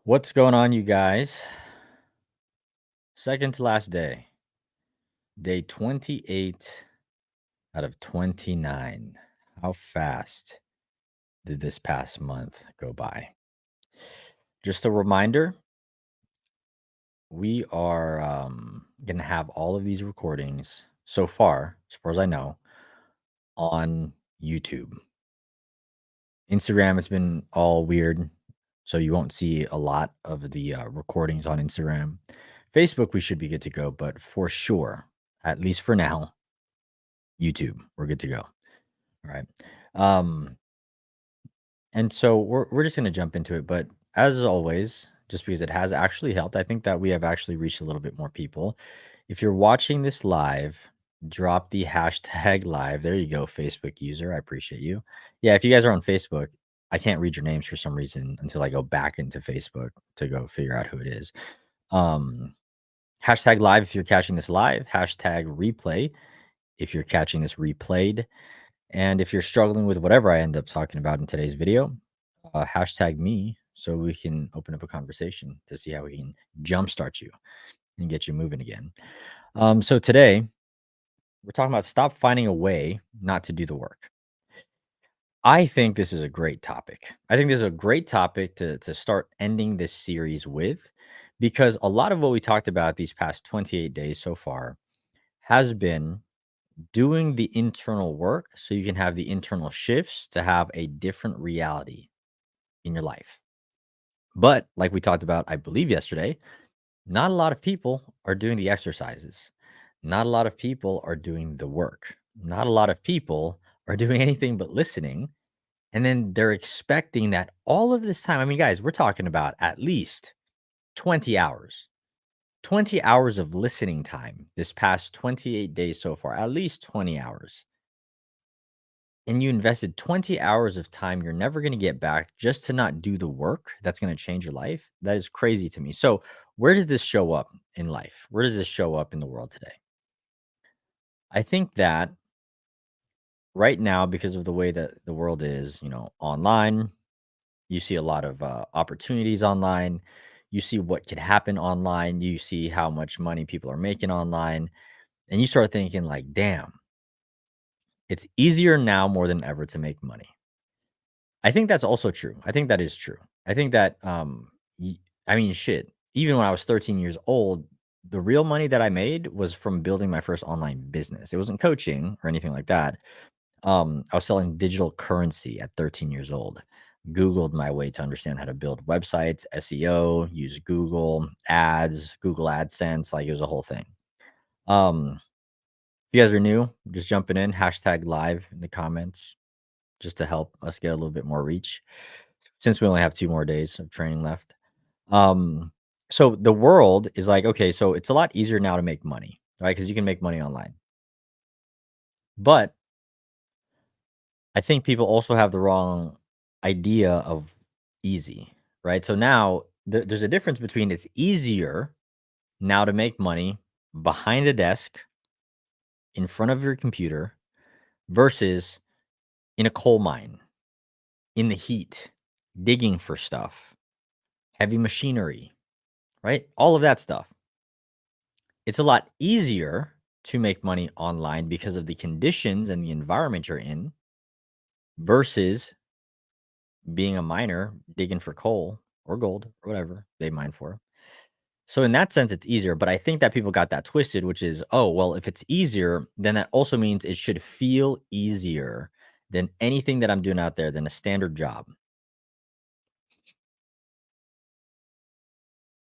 What's going on, you guys? Second to last day, day 28 out of 29. How fast did this past month go by? Just a reminder, we are going to have all of these recordings so far, as far as I know, on YouTube. Instagram, it's been all weird, so you won't see a lot of the recordings on Instagram. Facebook, we should be good to go, but for sure, at least for now, YouTube, we're good to go. All right. Um, and so we're just gonna jump into it. But as always, just because it has actually helped, I think that we have actually reached a little bit more people. If you're watching this live, drop the hashtag live. There you go, Facebook user. I appreciate you. Yeah, if you guys are on Facebook, I can't read your names for some reason until I go back into Facebook to go figure out who it is. Um, Hashtag live if you're catching this live, hashtag replay if you're catching this replayed. And if you're struggling with whatever I end up talking about in today's video, hashtag me so we can open up a conversation to see how we can jumpstart you and get you moving again. So today we're talking about stop finding a way not to do the work. I think this is a great topic. I think this is a great topic to start ending this series with because a lot of what we talked about these past 28 days so far has been doing the internal work so you can have the internal shifts to have a different reality in your life. But like we talked about, I believe yesterday, not a lot of people are doing the exercises. Not a lot of people are doing the work. Not a lot of people are doing anything but listening. And then they're expecting that all of this time, I mean, guys, we're talking about at least 20 hours, 20 hours of listening time this past 28 days so far, at least 20 hours. And you invested 20 hours of time you're never going to get back just to not do the work that's going to change your life. That is crazy to me. So, where does this show up in life? Where does this show up in the world today? I think that right now, because of the way that the world is, online, you see a lot of opportunities online. You see what can happen online. You see how much money people are making online. And you start thinking, like, damn, it's easier now more than ever to make money. I think that's also true. I think that is true. I think that, I mean, shit, even when I was 13 years old, the real money that I made was from building my first online business. It wasn't coaching or anything like that. I was selling digital currency at 13 years old. Googled my way to understand how to build websites, SEO, use Google ads, Google AdSense. Like it was a whole thing. If you guys are new, just jumping in, hashtag live in the comments just to help us get a little bit more reach since we only have 2 more days of training left. Um, so the world is like, okay, so it's a lot easier now to make money, right? Because you can make money online. But I think people also have the wrong idea of easy, right? So now there's a difference between it's easier now to make money behind a desk in front of your computer versus in a coal mine, in the heat, digging for stuff, heavy machinery, right? All of that stuff. It's a lot easier to make money online because of the conditions and the environment you're in versus being a miner digging for coal or gold or whatever they mine for. So in that sense, it's easier. But I think that people got that twisted, which is, oh, well, if it's easier, then that also means it should feel easier than anything that I'm doing out there than a standard job.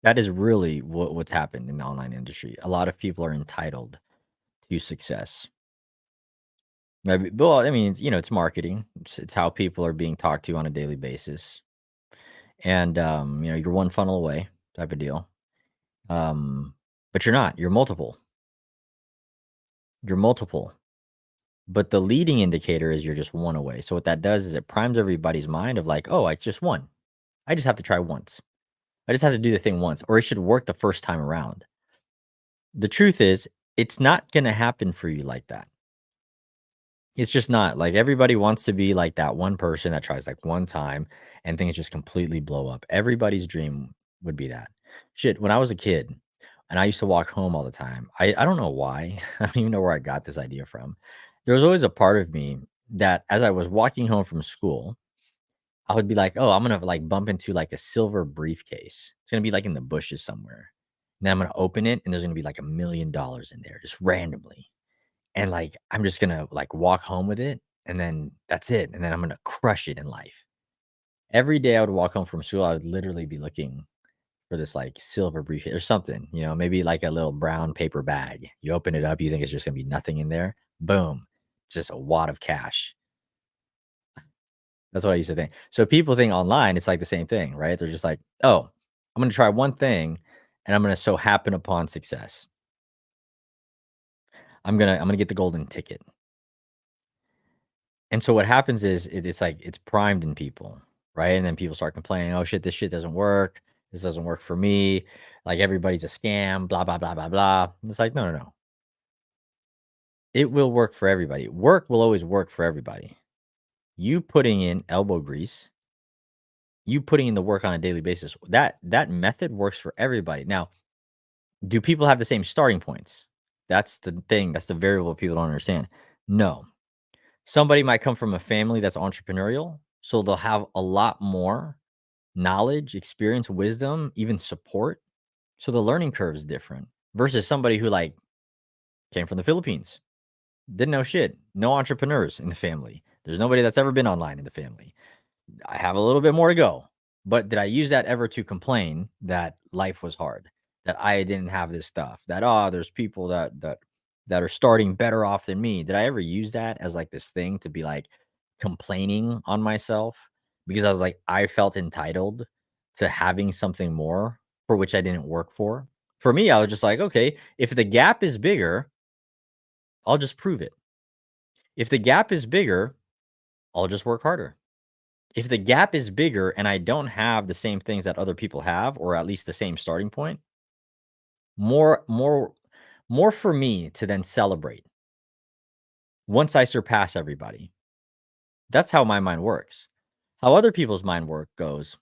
That is really what's happened in the online industry. A lot of people are entitled to success. Maybe, well, I mean, it's marketing. It's how people are being talked to on a daily basis, and you're one funnel away, type of deal. Um, but you're not. You're multiple. You're multiple. But the leading indicator is you're just one away. So what that does is it primes everybody's mind of like, oh, I just won. I just have to try once. I just have to do the thing once, or it should work the first time around. The truth is, it's not going to happen for you like that. It's just not. Like everybody wants to be like that one person that tries like one time and things just completely blow up. Everybody's dream would be that. Shit, when I was a kid and I used to walk home all the time, I don't know why. I don't even know where I got this idea from. There was always a part of me that as I was walking home from school, I would be like, "Oh, I'm gonna, like, bump into, like, a silver briefcase. It's gonna be, like, in the bushes somewhere. And then I'm gonna open it, and there's gonna be, like, $1,000,000 in there just randomly. And, like, I'm just gonna, like, walk home with it, and then that's it, and then I'm gonna crush it in life." Every day I would walk home from school, I would literally be looking for this, like, silver briefcase or something, maybe like a little brown paper bag. You open it up, you think it's just gonna be nothing in there. Boom. It's just a wad of cash. That's what I used to think. So people think online, it's like the same thing, right? They're just like, "Oh, I'm gonna try one thing, and I'm gonna so happen upon success. I'm gonna get the golden ticket." And so what happens is it's like it's primed in people, right? And then people start complaining, "Oh shit, this shit doesn't work. This doesn't work for me. Like everybody's a scam, blah blah blah blah blah." And it's like, no, no, no. It will work for everybody. Work will always work for everybody. You putting in elbow grease, you putting in the work on a daily basis, that method works for everybody. Now, do people have the same starting points? That's the thing. That's the variable people don't understand. No. Somebody might come from a family that's entrepreneurial, so they'll have a lot more knowledge, experience, wisdom, even support. So the learning curve is different versus somebody who like came from the Philippines, didn't know shit, no entrepreneurs in the family. There's nobody that's ever been online in the family. I have a little bit more to go. But did I use that ever to complain that life was hard? That I didn't have this stuff? That there's people that are starting better off than me. Did I ever use that as like this thing to be like complaining on myself? Because I was like, I felt entitled to having something more for which I didn't work for. For me, I was just like, okay, if the gap is bigger, I'll just prove it. If the gap is bigger, I'll just work harder. If the gap is bigger and I don't have the same things that other people have, or at least the same starting point, more, more, more for me to then celebrate once I surpass everybody. That's how my mind works. How other people's mind work goes,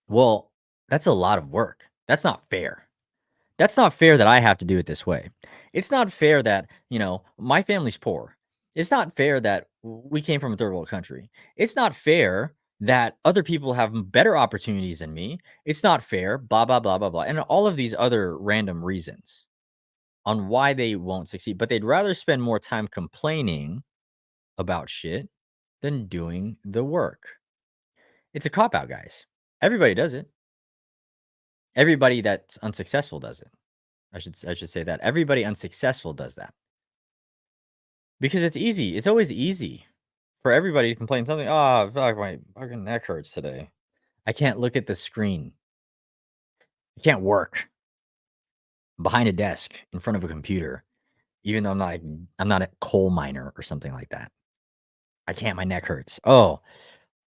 well, that's a lot of work. That's not fair. That's not fair that I have to do it this way. It's not fair that, my family's poor. It's not fair that we came from a third world country. It's not fair that other people have better opportunities than me. It's not fair, blah, blah, blah, blah, blah. And all of these other random reasons on why they won't succeed. But they'd rather spend more time complaining about shit than doing the work. It's a cop out, guys. Everybody does it. Everybody that's unsuccessful does it. I should say that. Everybody unsuccessful does that. Because it's easy. It's always easy for everybody to complain something. Oh, fuck, my fucking neck hurts today. I can't look at the screen. I can't work behind a desk in front of a computer, even though I'm not a coal miner or something like that. I can't. My neck hurts. Oh,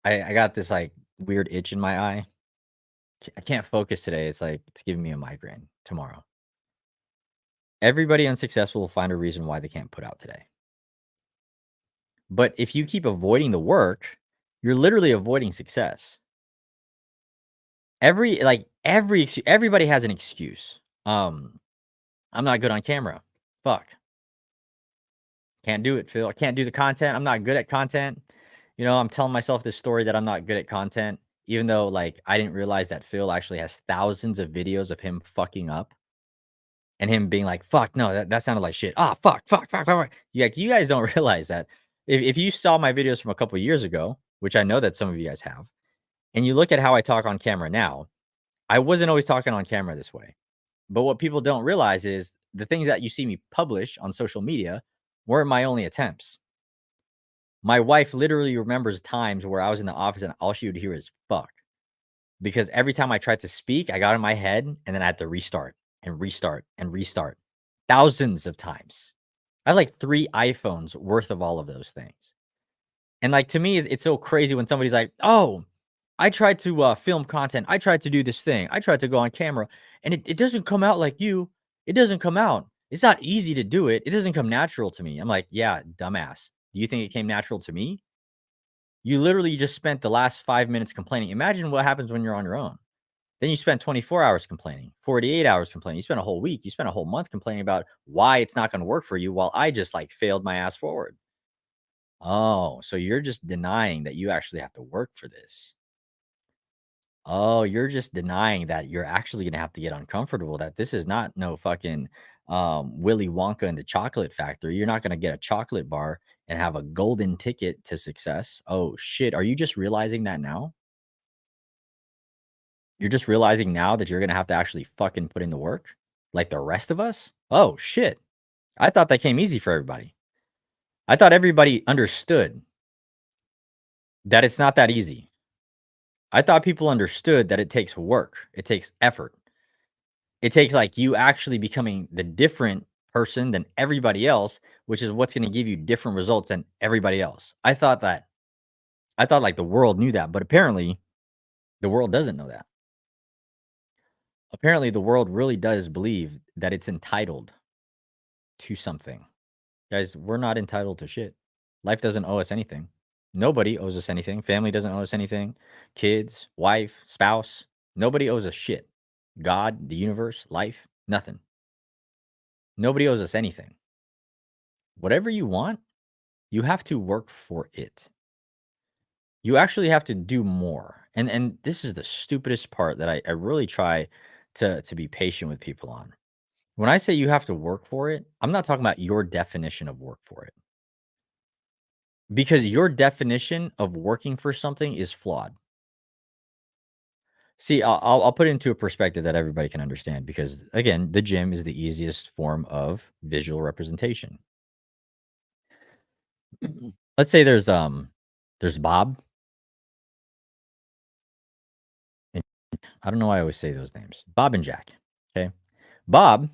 I got this like weird itch in my eye. I can't focus today. It's like it's giving me a migraine tomorrow. Everybody unsuccessful will find a reason why they can't put out today. But if you keep avoiding the work, you're literally avoiding success. Everybody has an excuse. I'm not good on camera. Fuck. Can't do it, Phil. I can't do the content. I'm not good at content. I'm telling myself this story that I'm not good at content, even though like I didn't realize that Phil actually has thousands of videos of him fucking up and him being like, fuck, no, that sounded like shit. Ah, fuck, fuck, fuck, fuck, fuck. You guys don't realize that if you saw my videos from a couple years ago, which I know that some of you guys have, and you look at how I talk on camera now, I wasn't always talking on camera this way. But what people don't realize is the things that you see me publish on social media weren't my only attempts. My wife literally remembers times where I was in the office and all she would hear is fuck. Because every time I tried to speak, I got in my head and then I had to restart and restart and restart thousands of times. I have like 3 iPhones worth of all of those things. And like to me, it's so crazy when somebody's like, "Oh, I tried to film content. I tried to do this thing. I tried to go on camera, and it doesn't come out like you. It doesn't come out. It's not easy to do it. It doesn't come natural to me." I'm like, "Yeah, dumbass. Do you think it came natural to me? You literally just spent the last 5 minutes complaining. Imagine what happens when you're on your own. Then you spent 24 hours complaining, 48 hours complaining. You spent a whole week. You spent a whole month complaining about why it's not going to work for you while I just like failed my ass forward. Oh, so you're just denying that you actually have to work for this. Oh, you're just denying that you're actually gonna have to get uncomfortable, that this is not no fucking Willy Wonka and the Chocolate Factory. You're not gonna get a chocolate bar and have a golden ticket to success. Oh shit. Are you just realizing that now? You're just realizing now that you're gonna have to actually fucking put in the work like the rest of us? Oh shit. I thought that came easy for everybody. I thought everybody understood that it's not that easy. I thought people understood that it takes work, it takes effort. It takes, like, you actually becoming the different person than everybody else, which is what's gonna give you different results than everybody else. I thought, like, the world knew that, but apparently, the world doesn't know that. Apparently, the world really does believe that it's entitled to something. Guys, we're not entitled to shit. Life doesn't owe us anything. Nobody owes us anything. Family doesn't owe us anything. Kids, wife, spouse, nobody owes us shit. God, the universe, life, nothing. Nobody owes us anything. Whatever you want, you have to work for it. You actually have to do more. And this is the stupidest part that I really try to be patient with people on. When I say you have to work for it, I'm not talking about your definition of work for it. Because your definition of working for something is flawed. See, I'll put it into a perspective that everybody can understand because again, the gym is the easiest form of visual representation. Let's say there's Bob. I don't know why I always say those names. Bob and Jack. Okay. Bob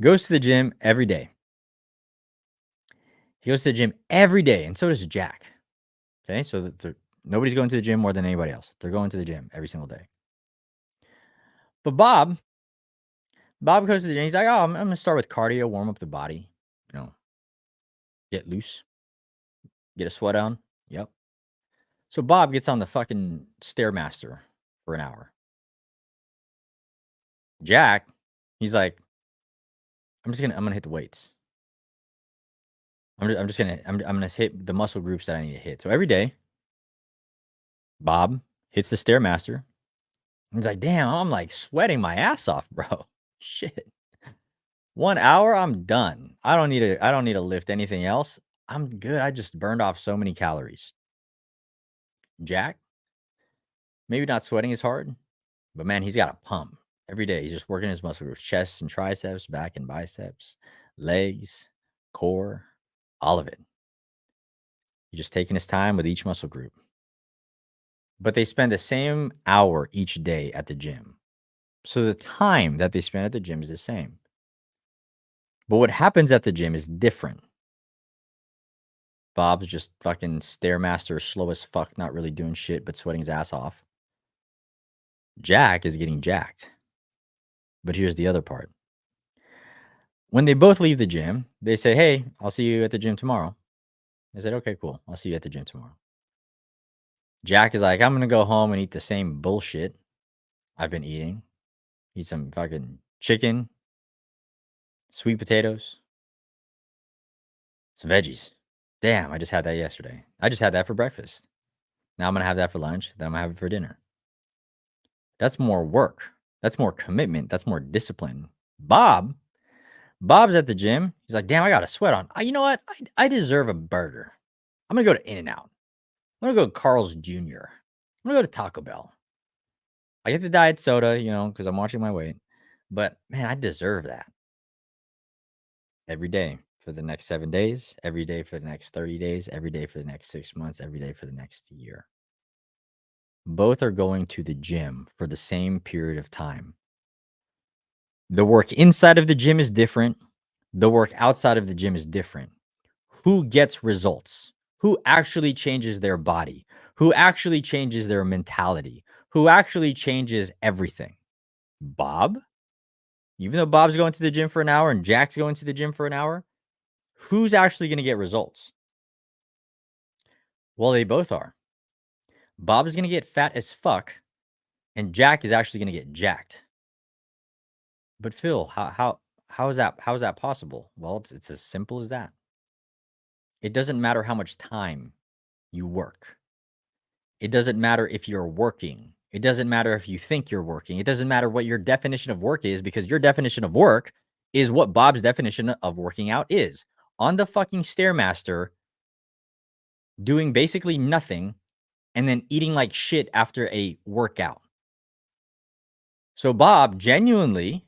goes to the gym every day. He goes to the gym every day, and so does Jack. Okay. So nobody's going to the gym more than anybody else. They're going to the gym every single day. But Bob goes to the gym. He's like, oh, I'm going to start with cardio, warm up the body, you know, get loose, get a sweat on. Yep. So Bob gets on the fucking Stairmaster for an hour. Jack, he's like, I'm gonna hit the weights. I'm gonna hit the muscle groups that I need to hit. So every day, Bob hits the Stairmaster. He's like, damn, I'm like sweating my ass off, bro. Shit. 1 hour, I'm done. I don't need to lift anything else. I'm good. I just burned off so many calories. Jack, maybe not sweating as hard, but man, he's got a pump. Every day he's just working his muscle groups, chest and triceps, back and biceps, legs, core, all of it. He's just taking his time with each muscle group. But they spend the same hour each day at the gym. So the time that they spend at the gym is the same. But what happens at the gym is different. Bob's just fucking Stairmaster, slow as fuck, not really doing shit, but sweating his ass off. Jack is getting jacked. But here's the other part. When they both leave the gym, they say, hey, I'll see you at the gym tomorrow. I said, okay, cool. I'll see you at the gym tomorrow. Jack is like, I'm going to go home and eat the same bullshit I've been eating. Eat some fucking chicken, sweet potatoes, some veggies. Damn, I just had that yesterday. I just had that for breakfast. Now I'm going to have that for lunch. Then I'm going to have it for dinner. That's more work. That's more commitment. That's more discipline. Bob's at the gym. He's like, damn, I got a sweat on. You know what? I deserve a burger. I'm going to go to In-N-Out. I'm going to go to Carl's Jr. I'm going to go to Taco Bell. I get the diet soda, you know, because I'm watching my weight. But man, I deserve that. Every day for the next 7 days, every day for the next 30 days, every day for the next 6 months, every day for the next year. Both are going to the gym for the same period of time. The work inside of the gym is different. The work outside of the gym is different. Who gets results? Who actually changes their body? Who actually changes their mentality? Who actually changes everything? Bob? Even though Bob's going to the gym for an hour and Jack's going to the gym for an hour, who's actually going to get results? Well, they both are. Bob is going to get fat as fuck and Jack is actually going to get jacked. But Phil, how is that possible? Well, it's as simple as that. It doesn't matter how much time you work. It doesn't matter if you're working. It doesn't matter if you think you're working. It doesn't matter what your definition of work is, because your definition of work is what Bob's definition of working out is. On the fucking Stairmaster, doing basically nothing and then eating like shit after a workout. So Bob genuinely,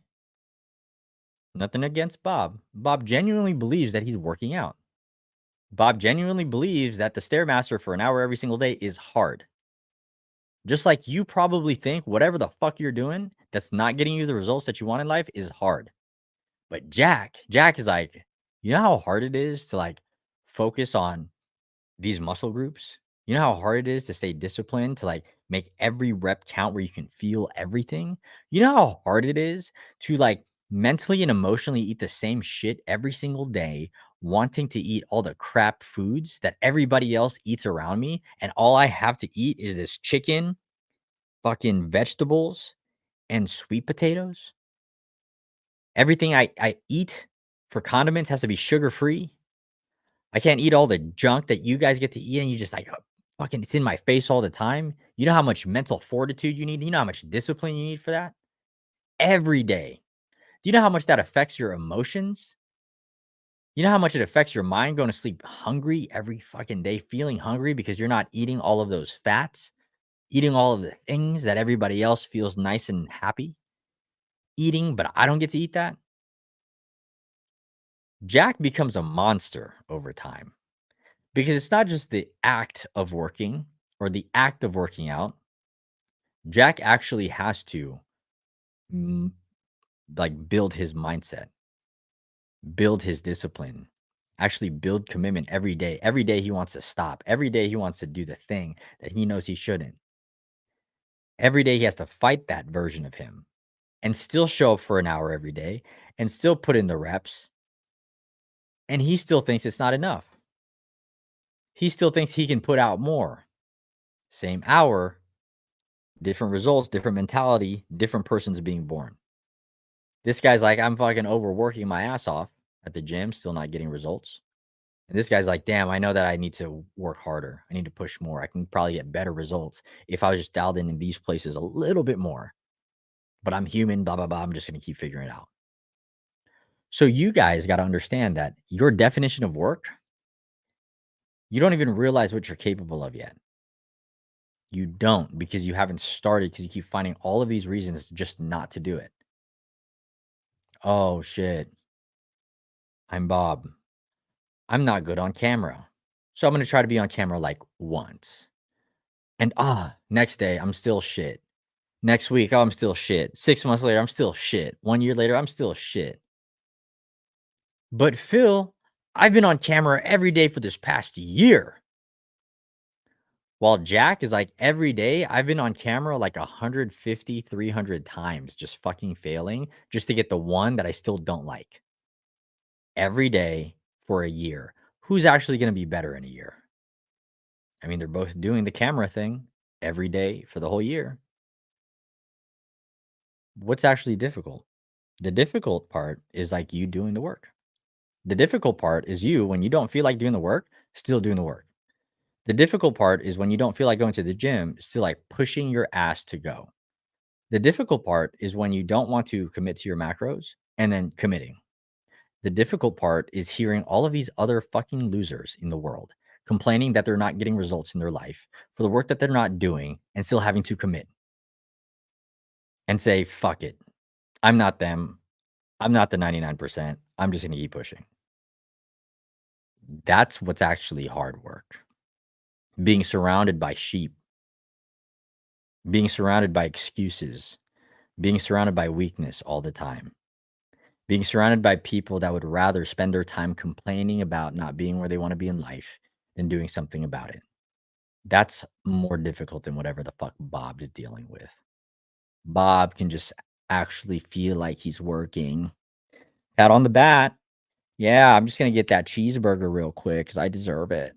nothing against Bob genuinely believes that he's working out. Bob genuinely believes that the Stairmaster for an hour every single day is hard. Just like you probably think whatever the fuck you're doing that's not getting you the results that you want in life is hard. But Jack is like, you know how hard it is to like focus on these muscle groups? You know how hard it is to stay disciplined, to like make every rep count where you can feel everything? You know how hard it is to like mentally and emotionally eat the same shit every single day, wanting to eat all the crap foods that everybody else eats around me, and all I have to eat is this chicken, fucking vegetables, and sweet potatoes? Everything I eat for condiments has to be sugar-free. I can't eat all the junk that you guys get to eat, and you just like, fucking it's in my face all the time. You know how much mental fortitude you need? You know how much discipline you need for that? Every day. Do you know how much that affects your emotions? You know how much it affects your mind going to sleep hungry every fucking day, feeling hungry because you're not eating all of those fats, eating all of the things that everybody else feels nice and happy eating, but I don't get to eat that? Jack becomes a monster over time, because it's not just the act of working or the act of working out. Jack actually has to mm, like build his mindset, build his discipline, actually build commitment every day. Every day he wants to stop. Every day he wants to do the thing that he knows he shouldn't. Every day he has to fight that version of him and still show up for an hour every day and still put in the reps. And he still thinks it's not enough. He still thinks he can put out more. Same hour, different results, different mentality, different persons being born. This guy's like, I'm fucking overworking my ass off at the gym, still not getting results. And this guy's like, damn, I know that I need to work harder. I need to push more. I can probably get better results if I was just dialed in these places a little bit more. But I'm human, blah, blah, blah. I'm just going to keep figuring it out. So you guys got to understand that your definition of work, you don't even realize what you're capable of yet. You don't, because you haven't started, because you keep finding all of these reasons just not to do it. Oh, shit. I'm Bob. I'm not good on camera. So I'm going to try to be on camera like once. And next day, I'm still shit. Next week, I'm still shit. 6 months later, I'm still shit. 1 year later, I'm still shit. But Phil, I've been on camera every day for this past year. While Jack is like, every day I've been on camera like 150, 300 times, just fucking failing just to get the one that I still don't like. Every day for a year. Who's actually going to be better in a year? I mean, they're both doing the camera thing every day for the whole year. What's actually difficult? The difficult part is like you doing the work. The difficult part is you, when you don't feel like doing the work, still doing the work. The difficult part is when you don't feel like going to the gym, still like pushing your ass to go. The difficult part is when you don't want to commit to your macros and then committing. The difficult part is hearing all of these other fucking losers in the world complaining that they're not getting results in their life for the work that they're not doing and still having to commit and say, fuck it. I'm not them. I'm not the 99%. I'm just going to keep pushing. That's what's actually hard work. Being surrounded by sheep, being surrounded by excuses, being surrounded by weakness all the time, being surrounded by people that would rather spend their time complaining about not being where they want to be in life than doing something about it. That's more difficult than whatever the fuck Bob is dealing with. Bob can just actually feel like he's working. Pat on the bat. Yeah, I'm just going to get that cheeseburger real quick because I deserve it.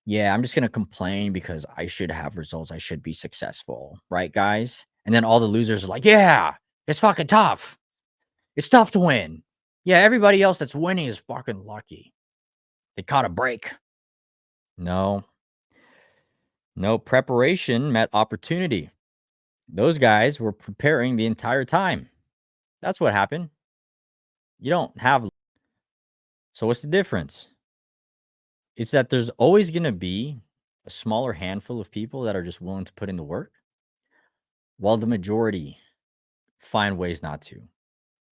Yeah, I'm just gonna complain because I should have results. I should be successful, right, guys? And then all the losers are like, yeah, it's fucking tough. It's tough to win. Yeah, everybody else that's winning is fucking lucky. They caught a break. No, no preparation met opportunity. Those guys were preparing the entire time. That's what happened. You don't have. So what's the difference? It's that there's always going to be a smaller handful of people that are just willing to put in the work, while the majority find ways not to.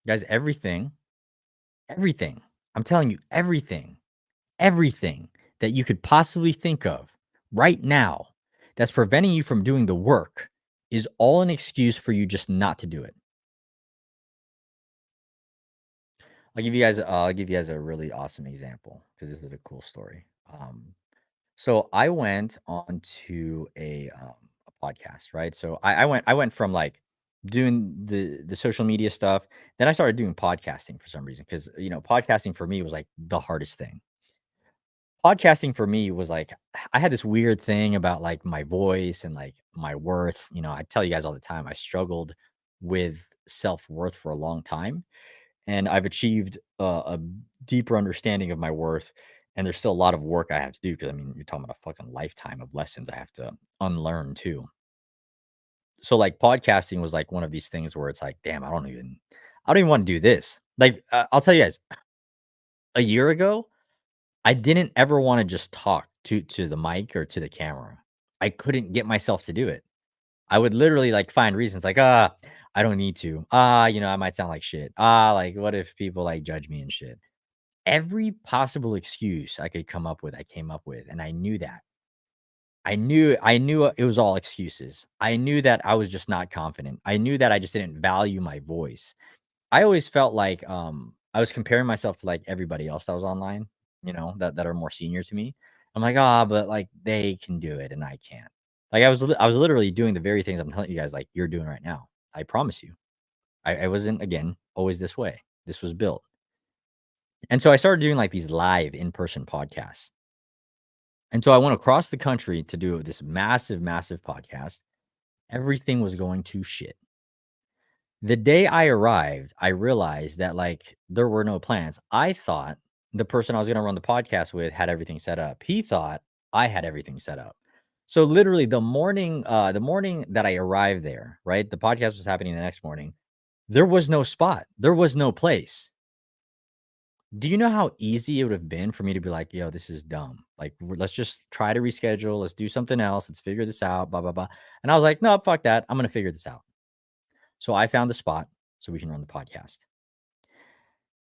Guys, everything, I'm telling you, everything that you could possibly think of right now that's preventing you from doing the work is all an excuse for you just not to do it. I'll give you guys a really awesome example because this is a cool story. So I went on to a podcast, right? So I went from like doing the social media stuff, then I started doing podcasting for some reason because podcasting for me was like the hardest thing. Podcasting for me was like I had this weird thing about like my voice and like my worth. I tell you guys all the time I struggled with self worth for a long time, and I've achieved a deeper understanding of my worth. And there's still a lot of work I have to do because I mean, you're talking about a fucking lifetime of lessons I have to unlearn too. So like podcasting was like one of these things where it's like, damn, I don't even want to do this. Like, I'll tell you guys, a year ago, I didn't ever want to just talk to the mic or to the camera. I couldn't get myself to do it. I would literally like find reasons like, I don't need to. I might sound like shit. Like what if people like judge me and shit? Every possible excuse I could come up with, I came up with, and I knew that. I knew it was all excuses. I knew that I was just not confident. I knew that I just didn't value my voice. I always felt like I was comparing myself to like everybody else that was online, that are more senior to me. I'm like, but like they can do it and I can't. Like I was literally doing the very things I'm telling you guys like you're doing right now. I promise you. I wasn't again always this way. This was built. And so I started doing like these live in-person podcasts. And so I went across the country to do this massive, massive podcast. Everything was going to shit. The day I arrived, I realized that like there were no plans. I thought the person I was going to run the podcast with had everything set up. He thought I had everything set up. So literally the morning that I arrived there, right? The podcast was happening the next morning. There was no spot. There was no place. Do you know how easy it would have been for me to be like, "Yo, this is dumb. Like, let's just try to reschedule. Let's do something else. Let's figure this out." Blah blah blah. And I was like, "No, fuck that. I'm gonna figure this out." So I found the spot so we can run the podcast.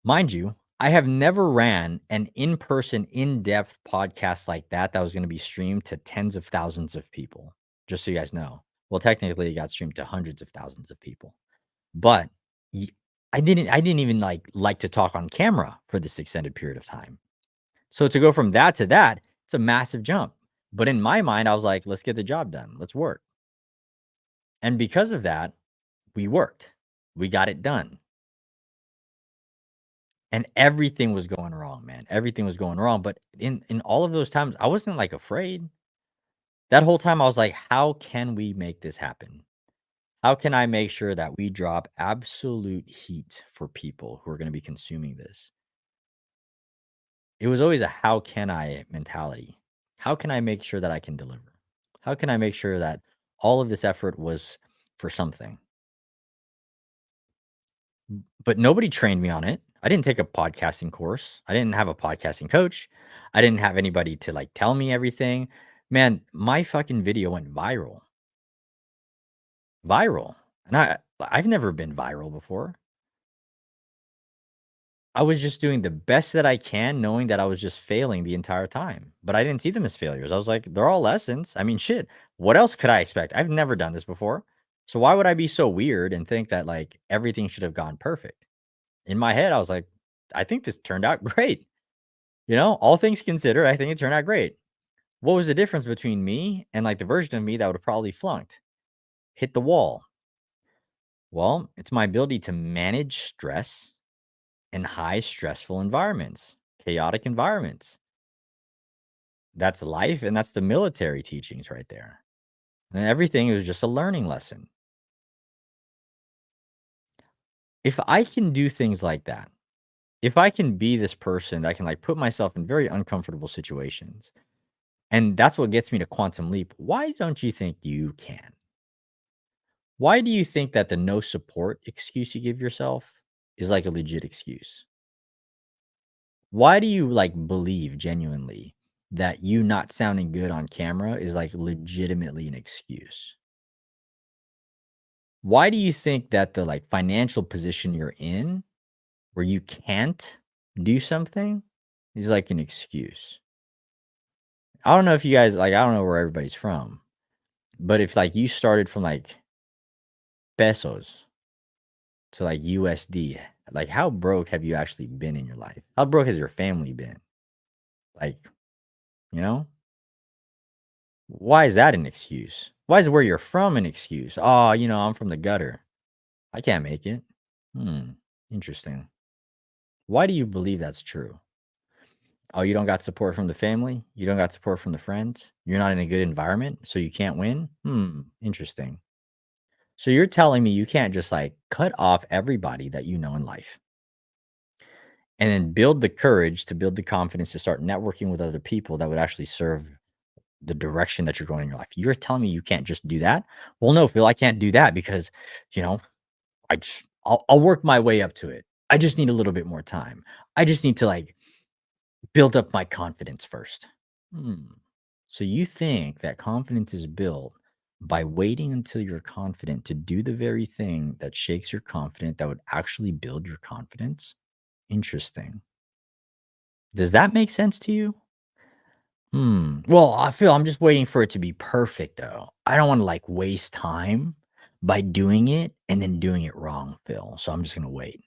Mind you, I have never ran an in-person, in-depth podcast like that was going to be streamed to tens of thousands of people. Just so you guys know. Well, technically, it got streamed to hundreds of thousands of people, but y- I didn't even like to talk on camera for this extended period of time. So to go from that to that, it's a massive jump. But in my mind, I was like, let's get the job done. Let's work. And because of that, we worked. We got it done. And everything was going wrong, man. Everything was going wrong. But in all of those times, I wasn't like afraid. That whole time I was like, how can we make this happen? How can I make sure that we drop absolute heat for people who are going to be consuming this? It was always a how can I mentality. How can I make sure that I can deliver? How can I make sure that all of this effort was for something? But nobody trained me on it. I didn't take a podcasting course. I didn't have a podcasting coach. I didn't have anybody to like tell me everything. Man, my fucking video went viral. Viral. And I've never been viral before. I was just doing the best that I can, knowing that I was just failing the entire time. But I didn't see them as failures. I was like, they're all lessons. I mean, shit. What else could I expect? I've never done this before. So why would I be so weird and think that like everything should have gone perfect? In my head, I was like, I think this turned out great. All things considered, I think it turned out great. What was the difference between me and like the version of me that would have probably flunked, hit the wall? Well, it's my ability to manage stress in high stressful environments, chaotic environments. That's life, and that's the military teachings right there. And everything is just a learning lesson. If I can do things like that, if I can be this person that can, like, put myself in very uncomfortable situations, and that's what gets me to Quantum Leap, why don't you think you can? Why do you think that the no support excuse you give yourself is, like, a legit excuse? Why do you, like, believe genuinely that you not sounding good on camera is, like, legitimately an excuse? Why do you think that the, like, financial position you're in, where you can't do something, is, like, an excuse? I don't know if you guys like, I don't know where everybody's from, but if, like, you started from, like, pesos to, like, USD, like, how broke have you actually been in your life? How broke has your family been? Like, you know? Why is that an excuse? Why is where you're from an excuse? "Oh, I'm from the gutter. I can't make it." Hmm, interesting. Why do you believe that's true? Oh, you don't got support from the family? You don't got support from the friends? You're not in a good environment, so you can't win? Hmm, interesting. So you're telling me you can't just, like, cut off everybody that you know in life and then build the courage to build the confidence to start networking with other people that would actually serve the direction that you're going in your life. You're telling me you can't just do that? Well, no, Phil, I can't do that because, you know, I'll work my way up to it. I just need a little bit more time. I just need to, like, build up my confidence first. Hmm. So you think that confidence is built by waiting until you're confident to do the very thing that shakes your confidence that would actually build your confidence? Interesting. Does that make sense to you? Hmm. Well, I feel I'm just waiting for it to be perfect though. I don't want to, like, waste time by doing it and then doing it wrong, Phil. So I'm just going to wait.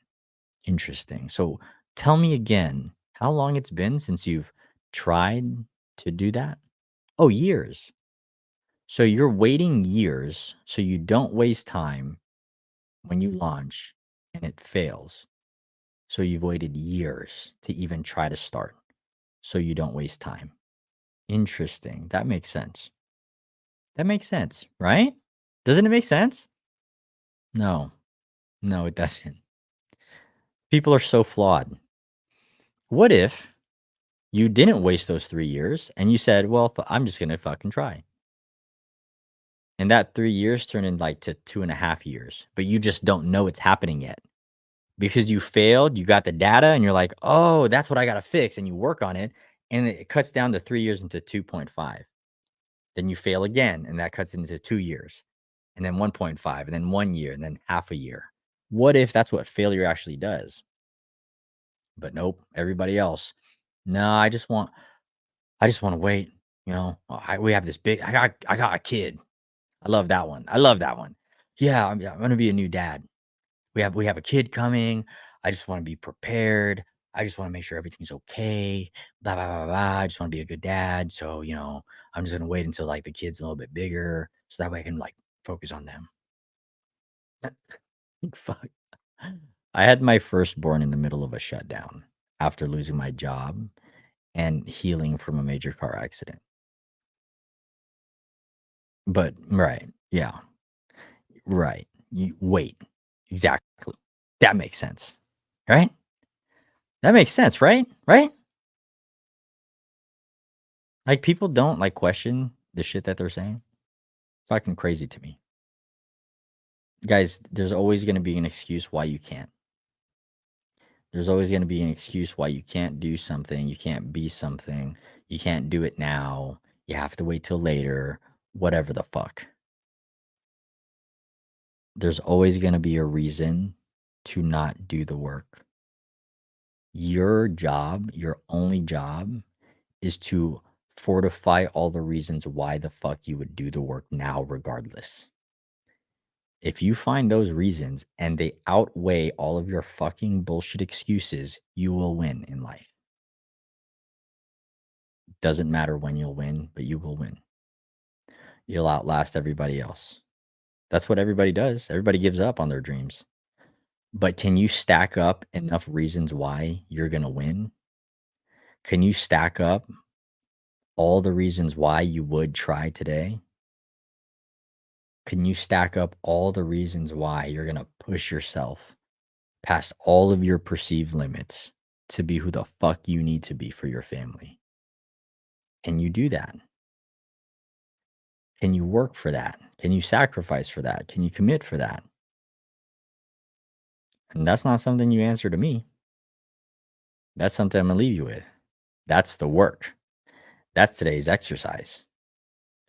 Interesting. So tell me again how long it's been since you've tried to do that? Oh, years. So you're waiting years so you don't waste time when you launch and it fails. So you've waited years to even try to start so you don't waste time. Interesting. That makes sense. That makes sense, right? Doesn't it make sense? No, no, it doesn't. People are so flawed. What if you didn't waste those 3 years and you said, well, I'm just going to fucking try? And that 3 years turned in, like, to 2.5 years, but you just don't know it's happening yet. Because you failed, you got the data, and you're like, "Oh, that's what I gotta fix," and you work on it, and it cuts down the 3 years into 2.5. Then you fail again, and that cuts into 2 years, and then 1.5, and then 1 year, and then half a year. What if that's what failure actually does? But nope, everybody else, "No, I just wanna wait," we have this big I got a kid. I love that one. Yeah, I'm gonna be a new dad. We have a kid coming. I just wanna be prepared. I just wanna make sure everything's okay. Blah, blah, blah, blah. I just wanna be a good dad. So, I'm just gonna wait until, like, the kid's a little bit bigger so that way I can, like, focus on them. Fuck. I had my firstborn in the middle of a shutdown after losing my job and healing from a major car accident. But right. Yeah. Right. You wait. Exactly. That makes sense. Right? That makes sense, right? Right? Like, people don't, like, question the shit that they're saying. It's fucking crazy to me. Guys, there's always gonna be an excuse why you can't. There's always gonna be an excuse why you can't do something, you can't be something, you can't do it now, you have to wait till later, whatever the fuck. There's always gonna be a reason to not do the work. Your job, your only job, is to fortify all the reasons why the fuck you would do the work now regardless. If you find those reasons and they outweigh all of your fucking bullshit excuses, you will win in life. Doesn't matter when you'll win, but you will win. You'll outlast everybody else. That's what everybody does. Everybody gives up on their dreams. But can you stack up enough reasons why you're going to win? Can you stack up all the reasons why you would try today, can you stack up all the reasons why you're going to push yourself past all of your perceived limits to be who the fuck you need to be for your family? Can you do that? Can you work for that? Can you sacrifice for that? Can you commit for that? And that's not something you answer to me. That's something I'm going to leave you with. That's the work. That's today's exercise.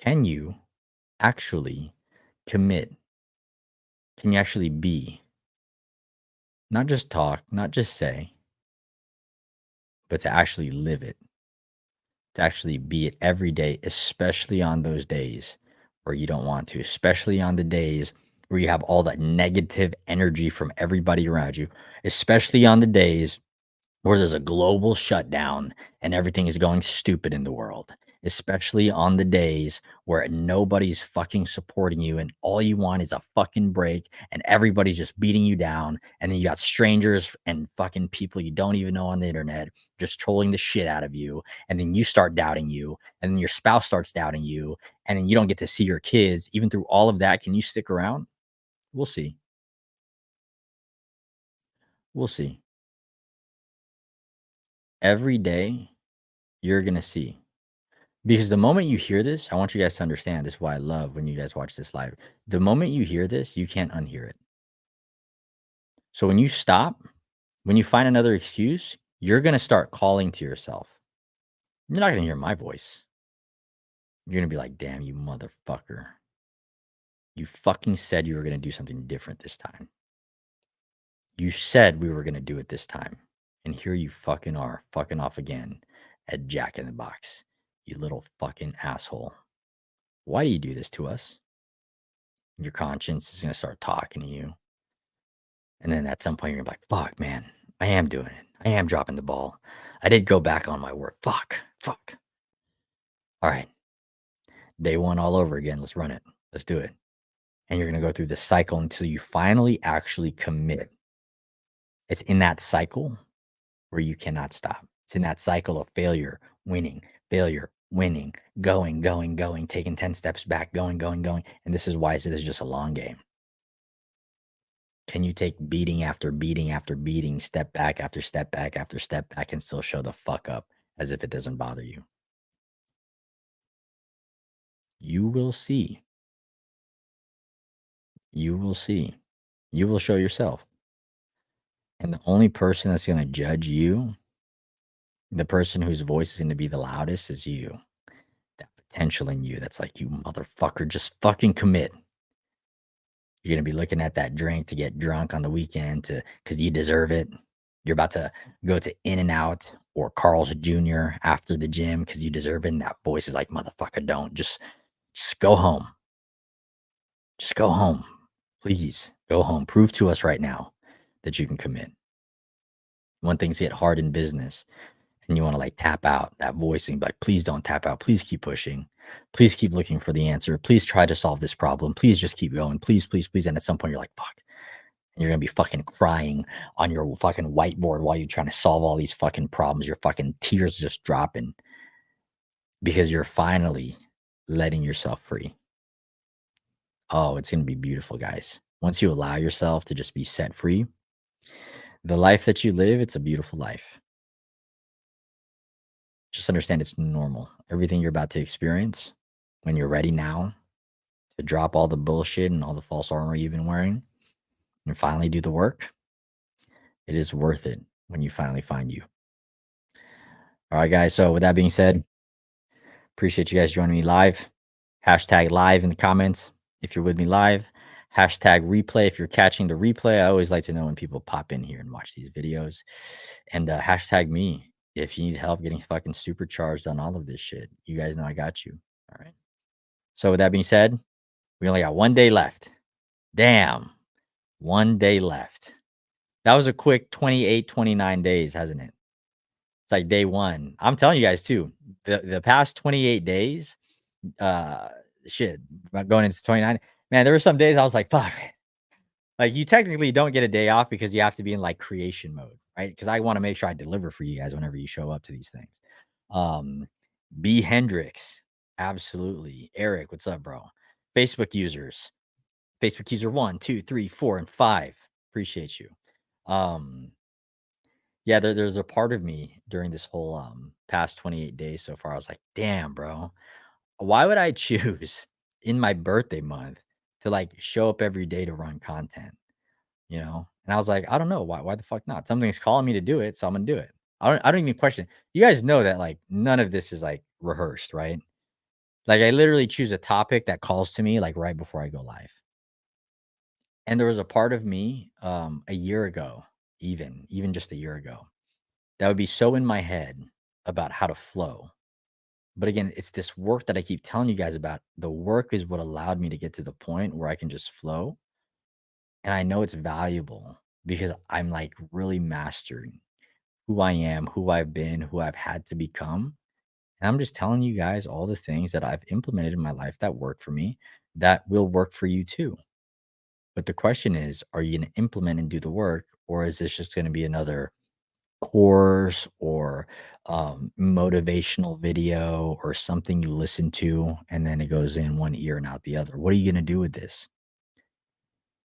Can you actually commit? Can you actually be? Not just talk, not just say, but to actually live it, to actually be it every day, especially on those days where you don't want to, especially on the days where you have all that negative energy from everybody around you, especially on the days where there's a global shutdown and everything is going stupid in the world, especially on the days where nobody's fucking supporting you and all you want is a fucking break and everybody's just beating you down. And then you got strangers and fucking people you don't even know on the internet just trolling the shit out of you. And then you start doubting you. And then your spouse starts doubting you. And then you don't get to see your kids. Even through all of that, can you stick around? We'll see. We'll see. Every day, you're going to see. Because the moment you hear this, I want you guys to understand this is why I love when you guys watch this live. The moment you hear this, you can't unhear it. So when you stop, when you find another excuse, you're going to start calling to yourself. You're not going to hear my voice. You're going to be like, damn, you motherfucker. You fucking said you were going to do something different this time. You said we were going to do it this time. And here you fucking are, fucking off again at Jack in the Box. You little fucking asshole. Why do you do this to us? Your conscience is going to start talking to you. And then at some point, you're going to be like, fuck, man, I am doing it. I am dropping the ball. I did go back on my word. Fuck. All right. Day one all over again. Let's run it. Let's do it. And you're going to go through this cycle until you finally actually commit. It's in that cycle where you cannot stop. It's in that cycle of failure, winning, going, taking 10 steps back, going. And this is why this is just a long game. Can you take beating after beating after beating, step back after step back after step back, and still show the fuck up as if it doesn't bother you? You will see. You will see. You will show yourself. And the only person that's going to judge you, the person whose voice is going to be the loudest, is you. That potential in you that's like, you motherfucker, just fucking commit. You're going to be looking at that drink to get drunk on the weekend because you deserve it. You're about to go to In-N-Out or Carl's Jr. after the gym because you deserve it. And that voice is like, motherfucker, don't. Just go home. Just go home. Please go home. Prove to us right now that you can commit. When things get hard in business and you want to like tap out, that voicing, like, please don't tap out. Please keep pushing. Please keep looking for the answer. Please try to solve this problem. Please just keep going. Please. And at some point you're like, fuck. And you're going to be fucking crying on your fucking whiteboard while you're trying to solve all these fucking problems. Your fucking tears just dropping because you're finally letting yourself free. Oh, it's going to be beautiful, guys. Once you allow yourself to just be set free, the life that you live, it's a beautiful life. Just understand it's normal. Everything you're about to experience, when you're ready now to drop all the bullshit and all the false armor you've been wearing and finally do the work, it is worth it when you finally find you. All right, guys. So with that being said, appreciate you guys joining me live. Hashtag live in the comments if you're with me live. Hashtag replay if you're catching the replay. I always like to know when people pop in here and watch these videos. And hashtag me if you need help getting fucking supercharged on all of this shit. You guys know I got you. All right. So with that being said, we only got 1 day left. Damn. 1 day left. That was a quick 28, 29 days, hasn't it? It's like day one. I'm telling you guys too, the past 28 days, shit, going into 29, man, there were some days I was like, fuck. Like, you technically don't get a day off because you have to be in like creation mode, right? Because I want to make sure I deliver for you guys whenever you show up to these things. B Hendrix. Absolutely. Eric, what's up, bro? Facebook users. Facebook user 1, 2, 3, 4, and 5. Appreciate you. Um, yeah, there's a part of me during this whole past 28 days so far. I was like, damn, bro. Why would I choose in my birthday month to like show up every day to run content? You know? And I was like, I don't know. Why the fuck not? Something's calling me to do it, so I'm gonna do it. I don't even question. You guys know that like none of this is like rehearsed, right? Like I literally choose a topic that calls to me like right before I go live. And there was a part of me a year ago, even just a year ago, that would be so in my head about how to flow. But again, it's this work that I keep telling you guys about. The work is what allowed me to get to the point where I can just flow. And I know it's valuable because I'm like really mastering who I am, who I've been, who I've had to become. And I'm just telling you guys all the things that I've implemented in my life that work for me that will work for you too. But the question is, are you going to implement and do the work, or is this just going to be another course or motivational video or something you listen to and then it goes in one ear and out the other? What are you going to do with this?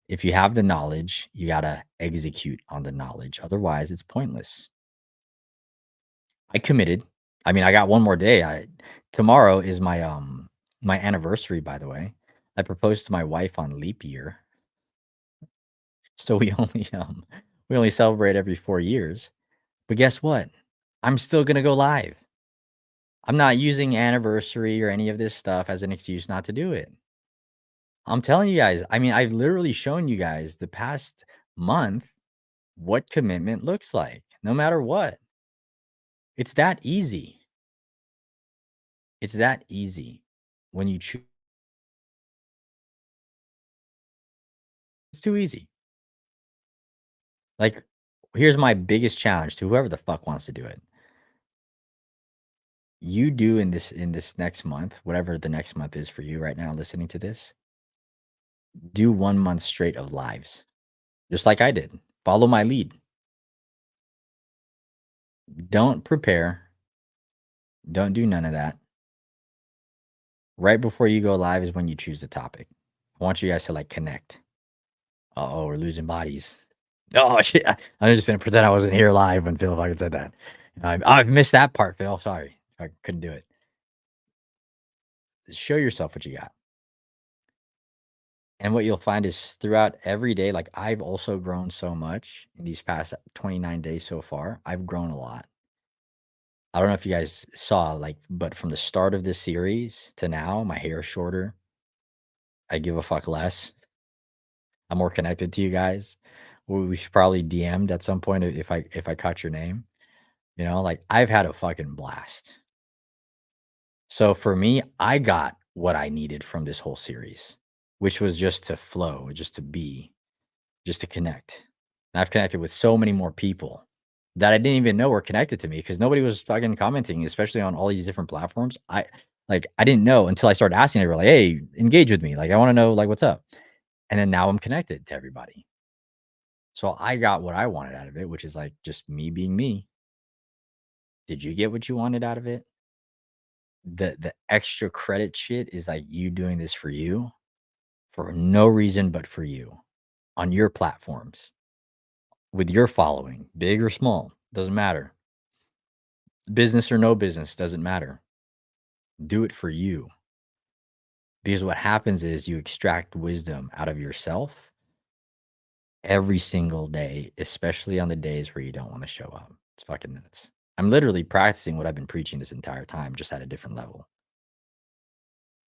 If you have the knowledge, you got to execute on the knowledge. Otherwise, it's pointless. I committed. I mean, I got one more day. Tomorrow is my anniversary, by the way. I proposed to my wife on leap year. So we only celebrate every 4 years. But guess what? I'm still going to go live. I'm not using anniversary or any of this stuff as an excuse not to do it. I'm telling you guys, I mean, I've literally shown you guys the past month what commitment looks like, no matter what. It's that easy. It's that easy when you choose. It's too easy. Like, here's my biggest challenge to whoever the fuck wants to do it. You do in this next month, whatever the next month is for you right now, listening to this, do 1 month straight of lives, just like I did. Follow my lead. Don't prepare. Don't do none of that. Right before you go live is when you choose the topic. I want you guys to like connect. Oh, we're losing bodies. Oh shit! I'm just gonna pretend I wasn't here live when Phil fucking said that. I've missed that part, Phil. Sorry, I couldn't do it. Show yourself what you got. And what you'll find is throughout every day, like I've also grown so much in these past 29 days so far. I've grown a lot. I don't know if you guys saw, like, but from the start of this series to now, my hair is shorter. I give a fuck less. I'm more connected to you guys. We should probably DM'd at some point if I caught your name. You know, like I've had a fucking blast. So for me, I got what I needed from this whole series, which was just to flow, just to be, just to connect. And I've connected with so many more people that I didn't even know were connected to me because nobody was fucking commenting, especially on all these different platforms. I didn't know until I started asking everyone, like, hey, engage with me. Like, I want to know like what's up. And then now I'm connected to everybody. So I got what I wanted out of it, which is like just me being me. Did you get what you wanted out of it? The extra credit shit is like you doing this for you for no reason but for you on your platforms with your following, big or small, doesn't matter. Business or no business, doesn't matter. Do it for you. Because what happens is you extract wisdom out of yourself every single day, especially on the days where you don't want to show up. It's fucking nuts. I'm literally practicing what I've been preaching this entire time, just at a different level.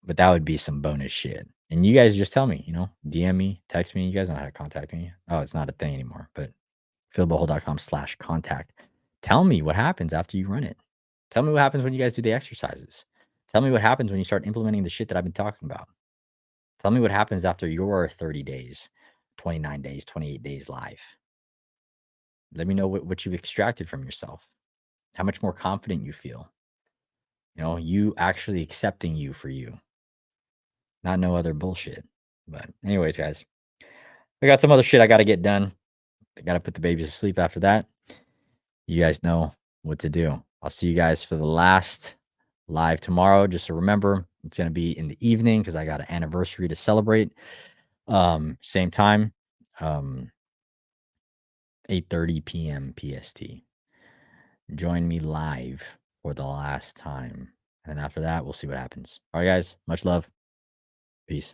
But that would be some bonus shit. And you guys just tell me, DM me, text me. You guys know how to contact me. Oh, it's not a thing anymore, but philbutthole.com/contact. Tell me what happens after you run it. Tell me what happens when you guys do the exercises. Tell me what happens when you start implementing the shit that I've been talking about. Tell me what happens after your 30 days, 29 days, 28 days live. Let me know what you've extracted from yourself, how much more confident you feel. You actually accepting you for you, not no other bullshit. But, anyways, guys, I got some other shit I got to get done. I got to put the babies to sleep after that. You guys know what to do. I'll see you guys for the last live tomorrow. Just to remember, it's going to be in the evening because I got an anniversary to celebrate. Same time, um, 8:30 p.m. PST. Join me live for the last time. And then after that, we'll see what happens. All right, guys. Much love. Peace.